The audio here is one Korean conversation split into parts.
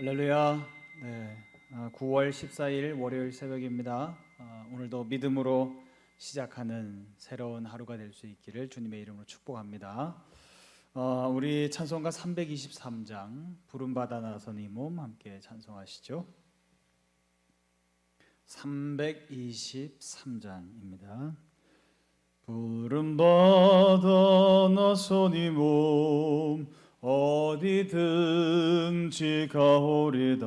할렐루야. 네, 9월 14일 월요일 새벽입니다. 오늘도 믿음으로 시작하는 새로운 하루가 될 수 있기를 주님의 이름으로 축복합니다. 우리 찬송가 323장 부름받아 나선 이 몸 함께 찬송하시죠. 323장입니다. 부름받아 나선 이 몸 어디든지 가오리다.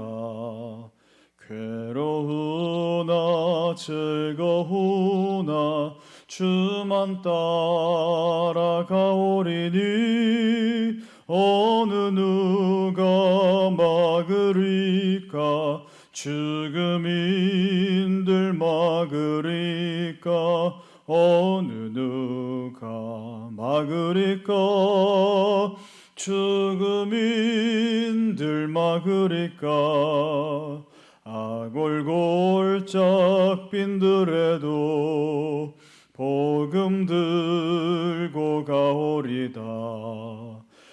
괴로우나 즐거우나 주만 따라가오리니 어느 누가 막으리까. 죽음인들 막으리까. 어느 누가 막으리까. 죽음인들 막으리까. 아골골짝 빈들에도 복음 들고 가오리다.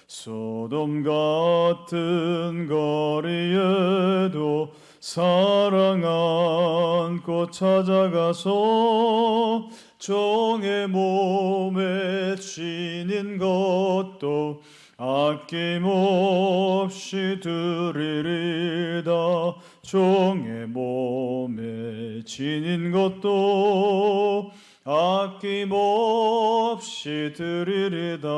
소돔 같은 거리에도 사랑 안고 찾아가서 종의 몸에 지닌 것도 아낌없이 드리리다. 종의 몸에 지닌 것도 아낌없이 드리리다.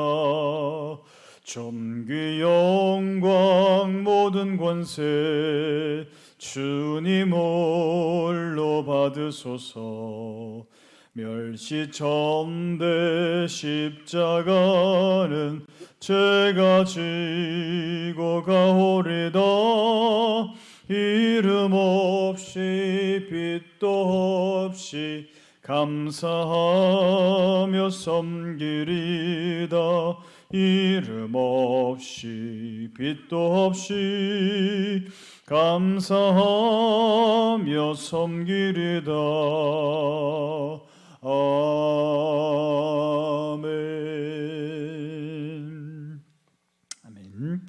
존귀 영광 모든 권세 주님 홀로 받으소서. 멸시천대 십자가는 제가 지고 가오리다. 이름 없이 빛도 없이 감사하며 섬기리다. 이름 없이 빛도 없이 감사하며 섬기리다. 아멘. 아멘.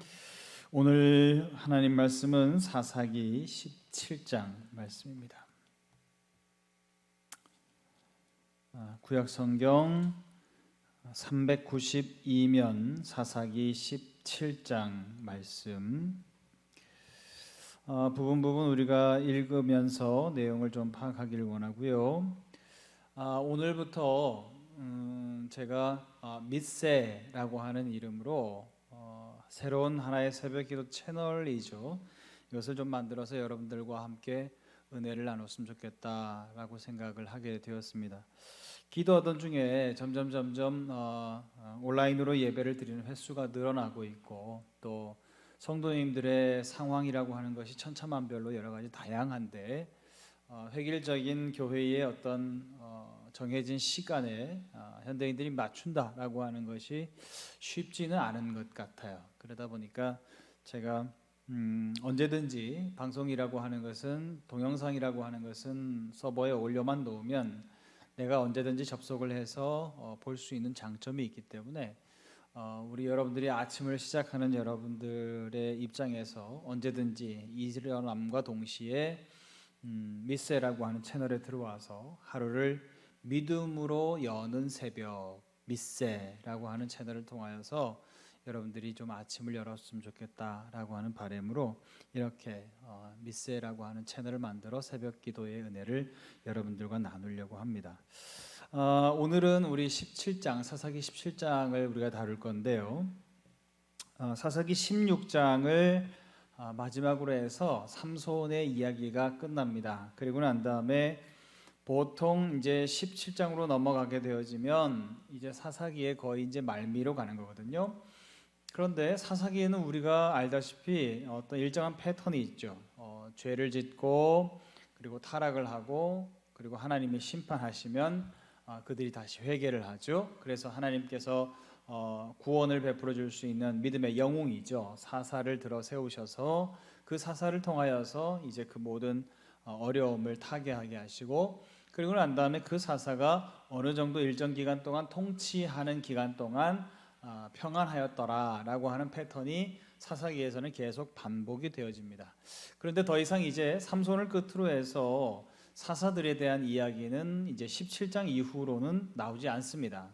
오늘 하나님 말씀은 사사기 17장 말씀입니다. 구약 성경 392면 사사기 17장 말씀 부분 우리가 읽으면서 내용을 좀 파악하기를 원하고요. 오늘부터 제가 밑세라고 하는 이름으로 새로운 하나의 새벽기도 채널이죠. 이것을 좀 만들어서 여러분들과 함께 은혜를 나눴으면 좋겠다라고 생각을 하게 되었습니다. 기도하던 중에 점점 온라인으로 예배를 드리는 횟수가 늘어나고 있고, 또 성도님들의 상황이라고 하는 것이 천차만별로 여러 가지 다양한데 획일적인 교회의 어떤 정해진 시간에 현대인들이 맞춘다라고 하는 것이 쉽지는 않은 것 같아요. 그러다 보니까 제가 언제든지 방송이라고 하는 것은, 동영상이라고 하는 것은 서버에 올려만 놓으면 내가 언제든지 접속을 해서 볼 수 있는 장점이 있기 때문에 우리 여러분들이 아침을 시작하는 여러분들의 입장에서 언제든지 일어남과 동시에 미세라고 하는 채널에 들어와서 하루를 믿음으로 여는 새벽, 미세라고 하는 채널을 통하여서 여러분들이 좀 아침을 열었으면 좋겠다라고 하는 바람으로 이렇게 미세라고 하는 채널을 만들어 새벽 기도의 은혜를 여러분들과 나누려고 합니다. 오늘은 우리 17장, 사사기 17장을 우리가 다룰 건데요. 사사기 16장을 마지막으로 해서 삼손의 이야기가 끝납니다. 그리고 난 다음에 보통 이제 17장으로 넘어가게 되어지면 이제 사사기의 거의 이제 말미로 가는 거거든요. 그런데 사사기에는 우리가 알다시피 어떤 일정한 패턴이 있죠. 죄를 짓고 그리고 타락을 하고 그리고 하나님이 심판하시면 그들이 다시 회개를 하죠. 그래서 하나님께서 구원을 베풀어 줄 수 있는 믿음의 영웅이죠. 사사를 들어 세우셔서 그 사사를 통하여서 이제 그 모든 어려움을 타개하게 하시고, 그리고 난 다음에 그 사사가 어느 정도 일정 기간 동안 통치하는 기간 동안 평안하였더라라고 하는 패턴이 사사기에서는 계속 반복이 되어집니다. 그런데 더 이상 이제 삼손을 끝으로 해서 사사들에 대한 이야기는 이제 17장 이후로는 나오지 않습니다.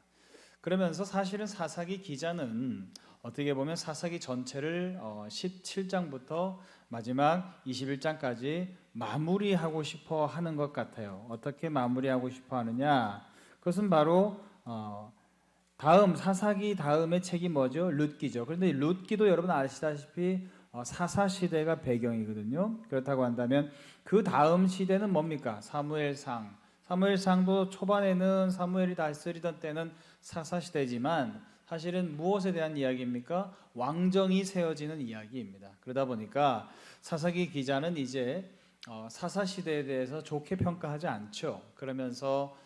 그러면서 사실은 사사기 기자는 어떻게 보면 사사기 전체를 17장부터 마지막 21장까지 마무리하고 싶어 하는 것 같아요. 어떻게 마무리하고 싶어 하느냐? 그것은 바로 다음 사사기 다음의 책이 뭐죠? 룻기죠. 그런데 룻기도 여러분 아시다시피 사사 시대가 배경이거든요. 그렇다고 한다면 그 다음 시대는 뭡니까? 사무엘상. 사무엘상도 초반에는 사무엘이 다스리던 때는 사사 시대지만 사실은 무엇에 대한 이야기입니까? 왕정이 세워지는 이야기입니다. 그러다 보니까 사사기 기자는 이제 사사 시대에 대해서 좋게 평가하지 않죠. 그러면서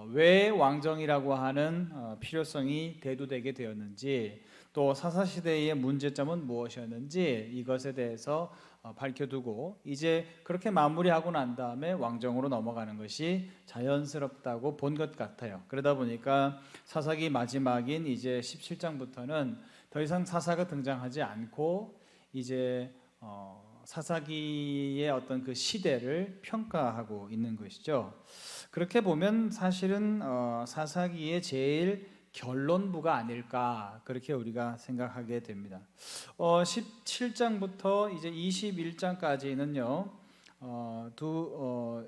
왜 왕정이라고 하는 필요성이 대두되게 되었는지, 또 사사시대의 문제점은 무엇이었는지 이것에 대해서 밝혀두고 이제 그렇게 마무리하고 난 다음에 왕정으로 넘어가는 것이 자연스럽다고 본 것 같아요. 그러다 보니까 사사기 마지막인 이제 17장부터는 더 이상 사사가 등장하지 않고 이제 사사기의 어떤 그 시대를 평가하고 있는 것이죠. 그렇게 보면 사실은 사사기의 제일 결론부가 아닐까 그렇게 우리가 생각하게 됩니다. 17장부터 이제 21장까지는요 두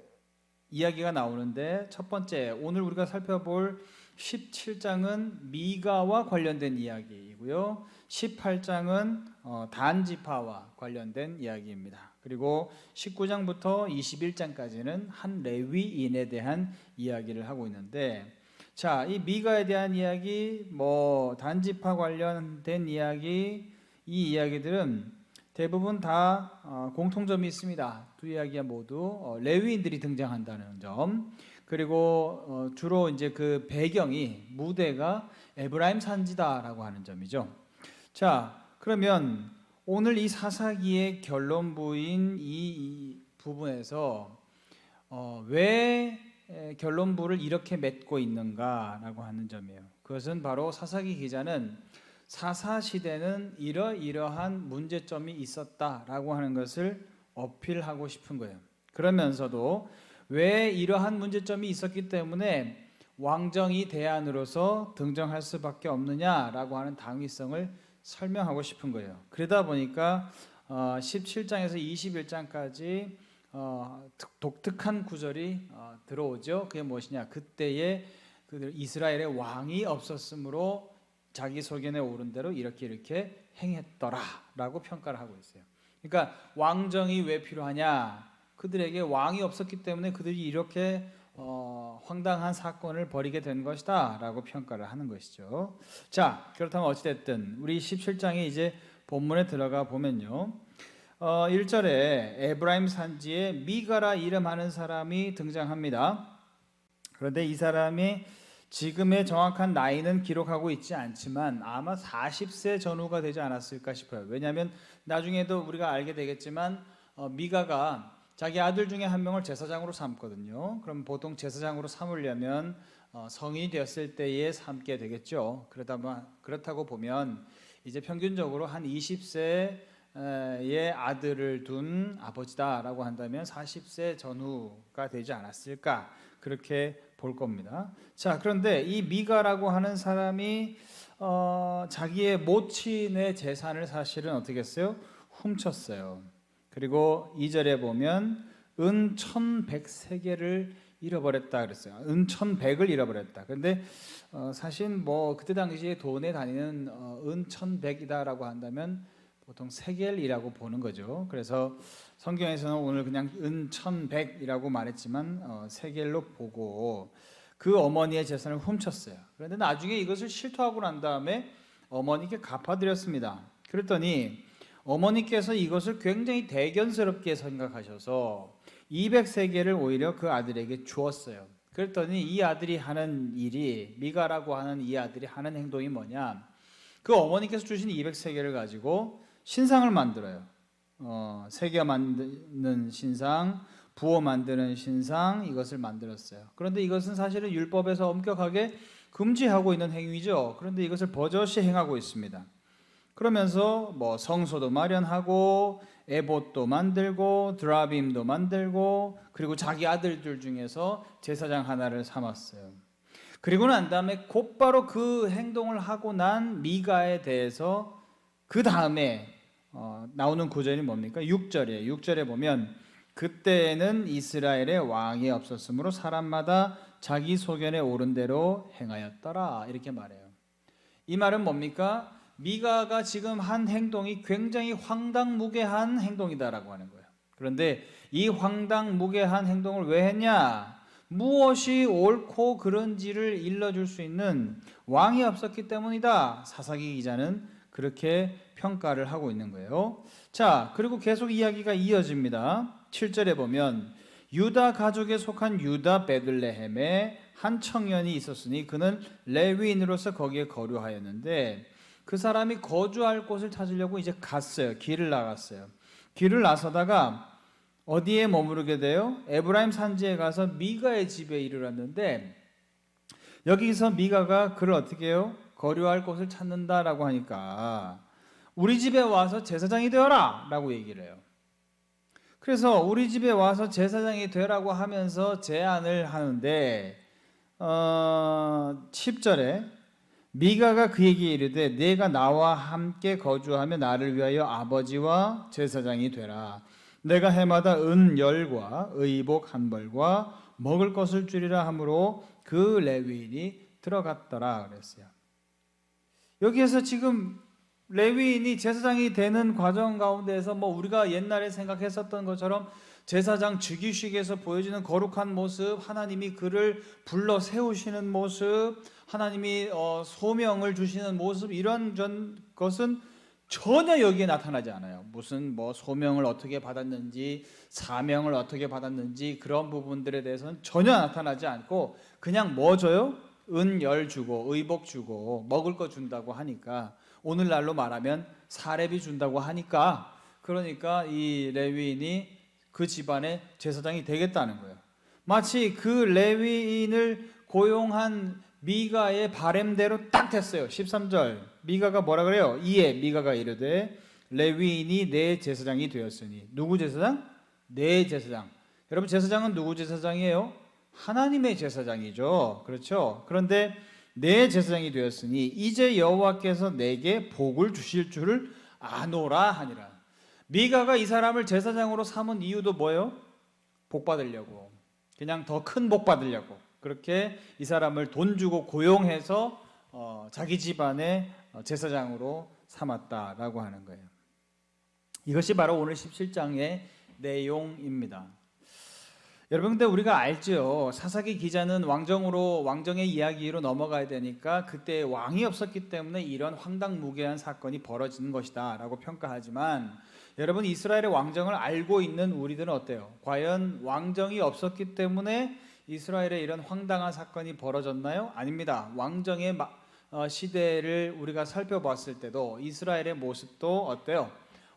이야기가 나오는데, 첫 번째 오늘 우리가 살펴볼 17장은 미가와 관련된 이야기이고요, 18장은 단지파와 관련된 이야기입니다. 그리고 19장부터 21장까지는 한 레위인에 대한 이야기를 하고 있는데, 자, 이 미가에 대한 이야기, 단지파 관련된 이야기, 이 이야기들은 대부분 다 공통점이 있습니다. 두 이야기가 모두 레위인들이 등장한다는 점, 그리고 주로 이제 그 배경이 무대가 에브라임 산지다라고 하는 점이죠. 자, 그러면 오늘 이 사사기의 결론부인 이 부분에서 왜 결론부를 이렇게 맺고 있는가라고 하는 점이에요. 그것은 바로 사사기 기자는 사사시대는 이러이러한 문제점이 있었다라고 하는 것을 어필하고 싶은 거예요. 그러면서도 왜 이러한 문제점이 있었기 때문에 왕정이 대안으로서 등장할 수밖에 없느냐라고 하는 당위성을 설명하고 싶은 거예요. 그러다 보니까 17장에서 21장까지 독특한 구절이 들어오죠. 그게 무엇이냐? 그때에 이스라엘의 왕이 없었으므로 자기 소견에 오른 대로 이렇게 행했더라라고 평가를 하고 있어요. 그러니까 왕정이 왜 필요하냐? 그들에게 왕이 없었기 때문에 그들이 이렇게 황당한 사건을 벌이게 된 것이다라고 평가를 하는 것이죠. 자, 그렇다면 어찌됐든 우리 17장에 이제 본문에 들어가 보면요, 1절에 에브라임 산지에 미가라 이름하는 사람이 등장합니다. 그런데 이 사람이 지금의 정확한 나이는 기록하고 있지 않지만 아마 40세 전후가 되지 않았을까 싶어요. 왜냐하면 나중에도 우리가 알게 되겠지만 미가가 자기 아들 중에 한 명을 제사장으로 삼거든요. 그럼 보통 제사장으로 삼으려면 성인이 되었을 때에 삼게 되겠죠. 그렇다고 보면 이제 평균적으로 한 20세의 아들을 둔 아버지다라고 한다면 40세 전후가 되지 않았을까, 그렇게 볼 겁니다. 자, 그런데 이 미가라고 하는 사람이 자기의 모친의 재산을 사실은 어떻게 했어요? 훔쳤어요. 그리고 2절에 보면 은 1100세겔을 잃어버렸다 그랬어요. 은 1100을 잃어버렸다. 그런데 사실 그때 당시에 돈에 다니는 은 1100이다라고 한다면 보통 세겔이라고 보는 거죠. 그래서 성경에서는 오늘 그냥 은 1100이라고 말했지만 세겔로 보고 그 어머니의 재산을 훔쳤어요. 그런데 나중에 이것을 실토하고 난 다음에 어머니께 갚아드렸습니다. 그랬더니 어머니께서 이것을 굉장히 대견스럽게 생각하셔서 200세겔을 오히려 그 아들에게 주었어요. 그랬더니 이 아들이 하는 일이, 미가라고 하는 이 아들이 하는 행동이 뭐냐, 그 어머니께서 주신 200세겔을 가지고 신상을 만들어요. 새겨 만드는 신상, 부어 만드는 신상, 이것을 만들었어요. 그런데 이것은 사실은 율법에서 엄격하게 금지하고 있는 행위죠. 그런데 이것을 버젓이 행하고 있습니다. 그러면서 뭐 성소도 마련하고 에봇도 만들고 드라빔도 만들고 그리고 자기 아들들 중에서 제사장 하나를 삼았어요. 그리고 난 다음에 곧바로 그 행동을 하고 난 미가에 대해서 그 다음에 나오는 구절이 뭡니까? 6절이에요. 6절에 보면 그때에는 이스라엘에 왕이 없었으므로 사람마다 자기 소견에 오른 대로 행하였더라 이렇게 말해요. 이 말은 뭡니까? 미가가 지금 한 행동이 굉장히 황당무계한 행동이다라고 하는 거예요. 그런데 이 황당무계한 행동을 왜 했냐? 무엇이 옳고 그른지를 일러줄 수 있는 왕이 없었기 때문이다. 사사기 기자는 그렇게 평가를 하고 있는 거예요. 자, 그리고 계속 이야기가 이어집니다. 7절에 보면 유다 가족에 속한 유다 베들레헴에 한 청년이 있었으니 그는 레위인으로서 거기에 거류하였는데 그 사람이 거주할 곳을 찾으려고 이제 갔어요. 길을 나갔어요. 길을 나서다가 어디에 머무르게 돼요? 에브라임 산지에 가서 미가의 집에 이르렀는데 여기서 미가가 그를 어떻게 해요? 거류할 곳을 찾는다라고 하니까 우리 집에 와서 제사장이 되어라 라고 얘기를 해요. 그래서 우리 집에 와서 제사장이 되라고 하면서 제안을 하는데 10절에 미가가 그에게 이르되 내가 나와 함께 거주하며 나를 위하여 아버지와 제사장이 되라. 내가 해마다 은 10과 의복 한 벌과 먹을 것을 주리라 하므로 그 레위인이 들어갔더라 그랬어요. 여기에서 지금 레위인이 제사장이 되는 과정 가운데에서 뭐 우리가 옛날에 생각했었던 것처럼 제사장 즉위식에서 보여지는 거룩한 모습, 하나님이 그를 불러 세우시는 모습, 하나님이 소명을 주시는 모습, 이런 것은 전혀 여기에 나타나지 않아요. 무슨 뭐 소명을 어떻게 받았는지, 사명을 어떻게 받았는지 그런 부분들에 대해서는 전혀 나타나지 않고 그냥 뭐 줘요? 은 10 주고 의복 주고 먹을 거 준다고 하니까, 오늘날로 말하면 사례비 준다고 하니까, 그러니까 이 레위인이 그 집안의 제사장이 되겠다는 거예요. 마치 그 레위인을 고용한 미가의 바램대로 딱 됐어요. 13절 미가가 뭐라 그래요? 이에 미가가 이르되 레위인이 내 제사장이 되었으니. 누구 제사장? 내 제사장. 여러분, 제사장은 누구 제사장이에요? 하나님의 제사장이죠. 그렇죠? 그런데 내 제사장이 되었으니 이제 여호와께서 내게 복을 주실 줄을 아노라 하니라. 미가가 이 사람을 제사장으로 삼은 이유도 뭐예요? 복 받으려고. 그냥 더 큰 복 받으려고. 그렇게 이 사람을 돈 주고 고용해서 자기 집안의 제사장으로 삼았다라고 하는 거예요. 이것이 바로 오늘 17장의 내용입니다. 여러분, 근데 우리가 알죠. 사사기 기자는 왕정의 이야기로 넘어가야 되니까 그때 왕이 없었기 때문에 이런 황당무계한 사건이 벌어지는 것이다 라고 평가하지만, 여러분, 이스라엘의 왕정을 알고 있는 우리들은 어때요? 과연 왕정이 없었기 때문에 이스라엘에 이런 황당한 사건이 벌어졌나요? 아닙니다. 왕정의 시대를 우리가 살펴봤을 때도 이스라엘의 모습도 어때요?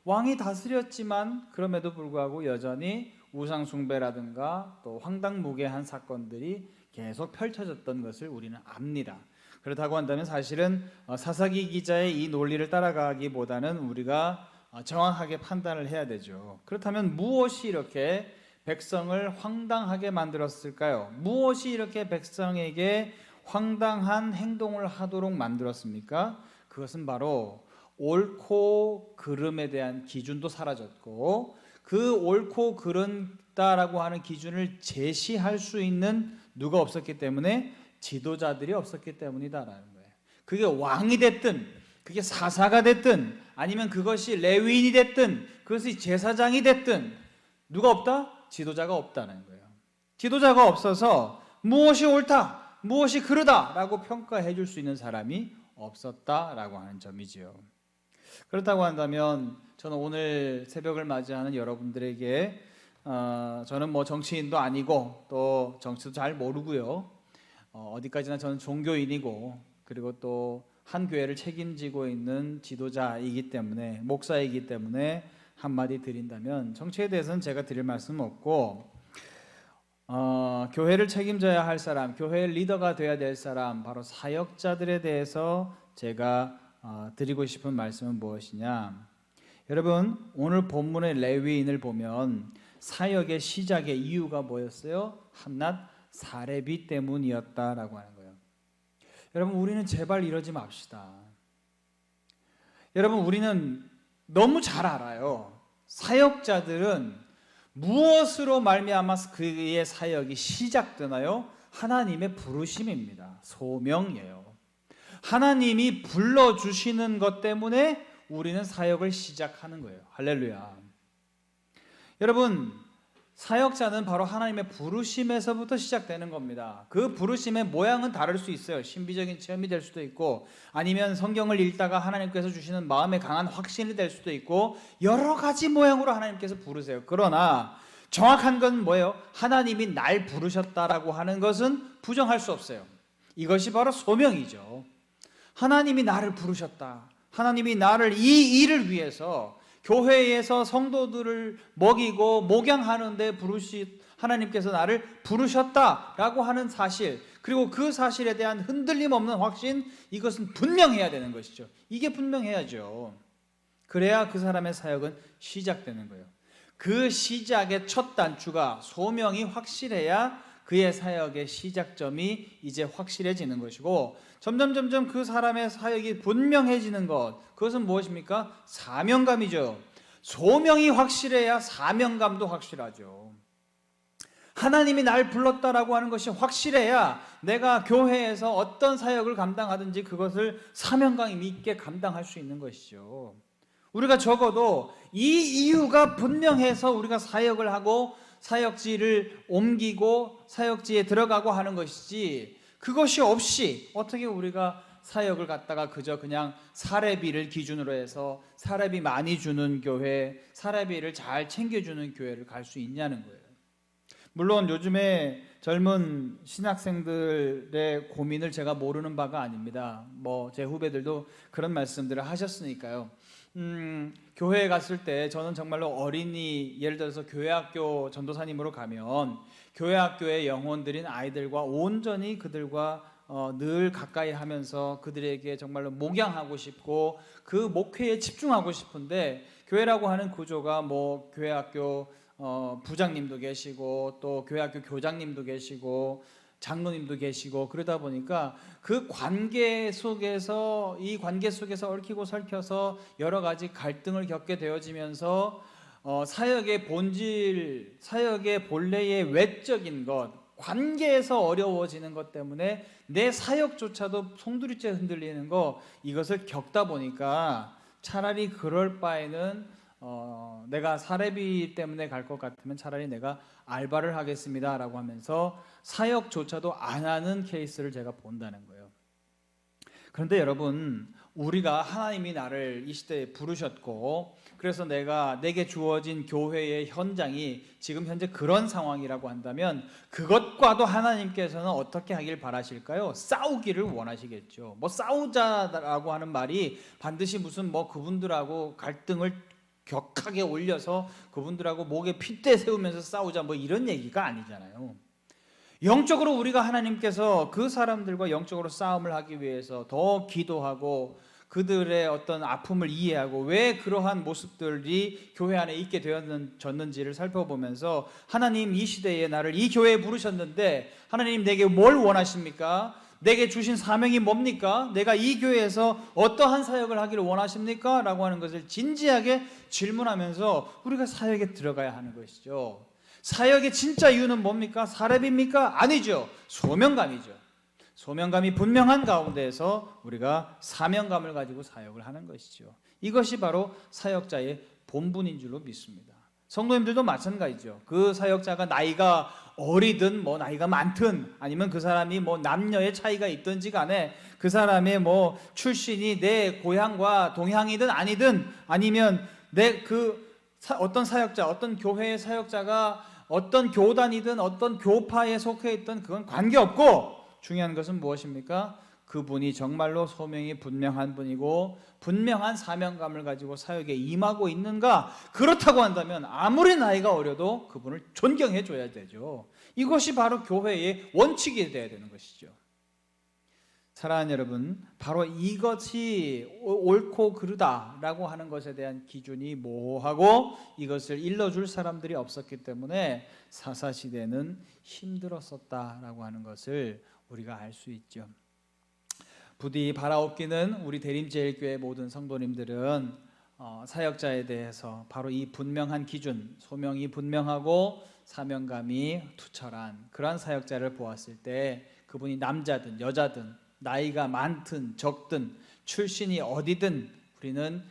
왕이 다스렸지만 그럼에도 불구하고 여전히 우상숭배라든가 또 황당무계한 사건들이 계속 펼쳐졌던 것을 우리는 압니다. 그렇다고 한다면 사실은 사사기 기자의 이 논리를 따라가기보다는 우리가 정확하게 판단을 해야 되죠. 그렇다면 무엇이 이렇게 백성을 황당하게 만들었을까요? 무엇이 이렇게 백성에게 황당한 행동을 하도록 만들었습니까? 그것은 바로 옳고 그름에 대한 기준도 사라졌고, 그 옳고 그른다라고 하는 기준을 제시할 수 있는 누가 없었기 때문에, 지도자들이 없었기 때문이다라는 거예요. 그게 왕이 됐든 그게 사사가 됐든 아니면 그것이 레위인이 됐든 그것이 제사장이 됐든 누가 없다? 지도자가 없다는 거예요. 지도자가 없어서 무엇이 옳다, 무엇이 그르다라고 평가해 줄 수 있는 사람이 없었다라고 하는 점이지요. 그렇다고 한다면 저는 오늘 새벽을 맞이하는 여러분들에게 저는 뭐 정치인도 아니고 또 정치도 잘 모르고요. 어디까지나 저는 종교인이고 그리고 또 한 교회를 책임지고 있는 지도자이기 때문에, 목사이기 때문에 한마디 드린다면, 정치에 대해서는 제가 드릴 말씀은 없고 교회를 책임져야 할 사람, 교회의 리더가 되어야 될 사람, 바로 사역자들에 대해서 제가 드리고 싶은 말씀은 무엇이냐? 여러분, 오늘 본문의 레위인을 보면 사역의 시작의 이유가 뭐였어요? 한낱 사례비 때문이었다라고 하는 거예요. 여러분, 우리는 제발 이러지 맙시다. 여러분, 우리는 너무 잘 알아요. 사역자들은 무엇으로 말미암아 그의 사역이 시작되나요? 하나님의 부르심입니다. 소명이에요. 하나님이 불러주시는 것 때문에 우리는 사역을 시작하는 거예요. 할렐루야. 여러분, 사역자는 바로 하나님의 부르심에서부터 시작되는 겁니다. 그 부르심의 모양은 다를 수 있어요. 신비적인 체험이 될 수도 있고, 아니면 성경을 읽다가 하나님께서 주시는 마음의 강한 확신이 될 수도 있고, 여러 가지 모양으로 하나님께서 부르세요. 그러나 정확한 건 뭐예요? 하나님이 날 부르셨다라고 하는 것은 부정할 수 없어요. 이것이 바로 소명이죠. 하나님이 나를 부르셨다. 하나님이 나를 이 일을 위해서 교회에서 성도들을 먹이고 목양하는데 하나님께서 나를 부르셨다라고 하는 사실, 그리고 그 사실에 대한 흔들림 없는 확신, 이것은 분명해야 되는 것이죠. 이게 분명해야죠. 그래야 그 사람의 사역은 시작되는 거예요. 그 시작의 첫 단추가 소명이 확실해야 그의 사역의 시작점이 이제 확실해지는 것이고, 점점 그 사람의 사역이 분명해지는 것, 그것은 무엇입니까? 사명감이죠. 소명이 확실해야 사명감도 확실하죠. 하나님이 날 불렀다라고 하는 것이 확실해야 내가 교회에서 어떤 사역을 감당하든지 그것을 사명감 있게 감당할 수 있는 것이죠. 우리가 적어도 이 이유가 분명해서 우리가 사역을 하고 사역지를 옮기고 사역지에 들어가고 하는 것이지, 그것이 없이 어떻게 우리가 사역을 갖다가 그냥 사례비를 기준으로 해서 사례비 많이 주는 교회, 사례비를 잘 챙겨주는 교회를 갈 수 있냐는 거예요. 물론 요즘에 젊은 신학생들의 고민을 제가 모르는 바가 아닙니다. 제 후배들도 그런 말씀들을 하셨으니까요. 교회에 갔을 때 저는 정말로 어린이, 예를 들어서 교회학교 전도사님으로 가면 교회학교의 영혼들인 아이들과 온전히 그들과 늘 가까이 하면서 그들에게 정말로 목양하고 싶고 그 목회에 집중하고 싶은데, 교회라고 하는 구조가 교회학교 부장님도 계시고 또 교회학교 교장님도 계시고 장로님도 계시고, 그러다 보니까 그 관계 속에서 얽히고 설켜서 여러 가지 갈등을 겪게 되어지면서 사역의 본질, 사역의 본래의 외적인 것, 관계에서 어려워지는 것 때문에 내 사역조차도 송두리째 흔들리는 거, 이것을 겪다 보니까 차라리 그럴 바에는 내가 사례비 때문에 갈 것 같으면 차라리 내가 알바를 하겠습니다 라고 하면서 사역조차도 안 하는 케이스를 제가 본다는 거예요. 그런데 여러분, 우리가 하나님이 나를 이 시대에 부르셨고, 그래서 내게 주어진 교회의 현장이 지금 현재 그런 상황이라고 한다면, 그것과도 하나님께서는 어떻게 하길 바라실까요? 싸우기를 원하시겠죠. 싸우자라고 하는 말이 반드시 무슨 그분들하고 갈등을 격하게 올려서 그분들하고 목에 핏대 세우면서 싸우자 이런 얘기가 아니잖아요. 영적으로 우리가 하나님께서 그 사람들과 영적으로 싸움을 하기 위해서 더 기도하고 그들의 어떤 아픔을 이해하고 왜 그러한 모습들이 교회 안에 있게 되었는지를 살펴보면서, 하나님 이 시대에 나를 이 교회에 부르셨는데 하나님 내게 뭘 원하십니까? 내게 주신 사명이 뭡니까? 내가 이 교회에서 어떠한 사역을 하기를 원하십니까? 라고 하는 것을 진지하게 질문하면서 우리가 사역에 들어가야 하는 것이죠. 사역의 진짜 이유는 뭡니까? 사례비입니까? 아니죠. 소명감이죠. 소명감이 분명한 가운데에서 우리가 사명감을 가지고 사역을 하는 것이죠. 이것이 바로 사역자의 본분인 줄로 믿습니다. 성도님들도 마찬가지죠. 그 사역자가 나이가 어리든 나이가 많든, 아니면 그 사람이 남녀의 차이가 있든지 간에 그 사람의 출신이 내 고향과 동향이든 아니든, 아니면 어떤 사역자, 어떤 교회의 사역자가 어떤 교단이든 어떤 교파에 속해 있든 그건 관계없고, 중요한 것은 무엇입니까? 그분이 정말로 소명이 분명한 분이고 분명한 사명감을 가지고 사역에 임하고 있는가? 그렇다고 한다면 아무리 나이가 어려도 그분을 존경해 줘야 되죠. 이것이 바로 교회의 원칙이 되어야 되는 것이죠. 사랑하는 여러분, 바로 이것이 옳고 그르다라고 하는 것에 대한 기준이 모호하고 이것을 일러줄 사람들이 없었기 때문에 사사시대는 힘들었었다라고 하는 것을 우리가 알 수 있죠. 부디 바라옵기는 우리 대림제일교회 모든 성도님들은 사역자에 대해서 바로 이 분명한 기준, 소명이 분명하고 사명감이 투철한 그러한 사역자를 보았을 때 그분이 남자든 여자든 나이가 많든 적든 출신이 어디든 우리는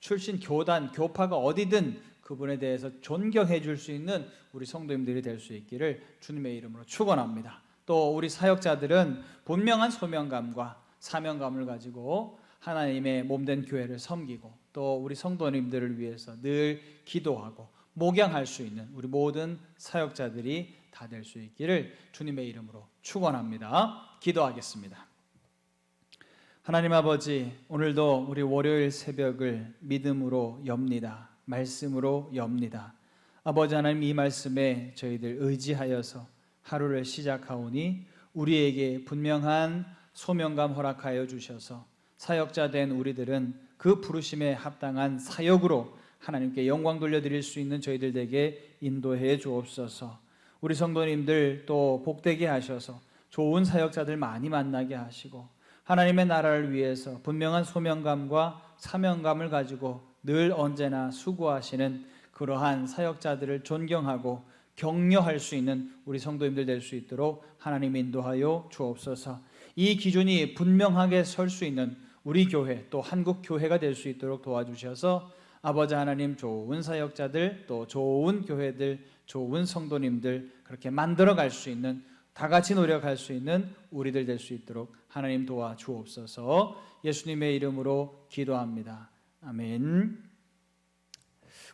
출신 교단, 교파가 어디든 그분에 대해서 존경해 줄 수 있는 우리 성도님들이 될 수 있기를 주님의 이름으로 축원합니다. 또 우리 사역자들은 분명한 소명감과 사명감을 가지고 하나님의 몸된 교회를 섬기고 또 우리 성도님들을 위해서 늘 기도하고 목양할 수 있는 우리 모든 사역자들이 다 될 수 있기를 주님의 이름으로 축원합니다. 기도하겠습니다. 하나님 아버지, 오늘도 우리 월요일 새벽을 믿음으로 엽니다. 말씀으로 엽니다. 아버지 하나님, 이 말씀에 저희들 의지하여서 하루를 시작하오니 우리에게 분명한 소명감 허락하여 주셔서 사역자 된 우리들은 그 부르심에 합당한 사역으로 하나님께 영광 돌려드릴 수 있는 저희들 에게 인도해 주옵소서. 우리 성도님들 또 복되게 하셔서 좋은 사역자들 많이 만나게 하시고 하나님의 나라를 위해서 분명한 소명감과 사명감을 가지고 늘 언제나 수고하시는 그러한 사역자들을 존경하고 격려할 수 있는 우리 성도님들 될 수 있도록 하나님 인도하여 주옵소서. 이 기준이 분명하게 설 수 있는 우리 교회 또 한국 교회가 될 수 있도록 도와주셔서 아버지 하나님, 좋은 사역자들 또 좋은 교회들, 좋은 성도님들 그렇게 만들어갈 수 있는, 다 같이 노력할 수 있는 우리들 될 수 있도록 하나님 도와주옵소서. 예수님의 이름으로 기도합니다. 아멘.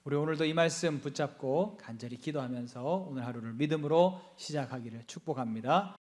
우리 오늘도 이 말씀 붙잡고 간절히 기도하면서 오늘 하루를 믿음으로 시작하기를 축복합니다.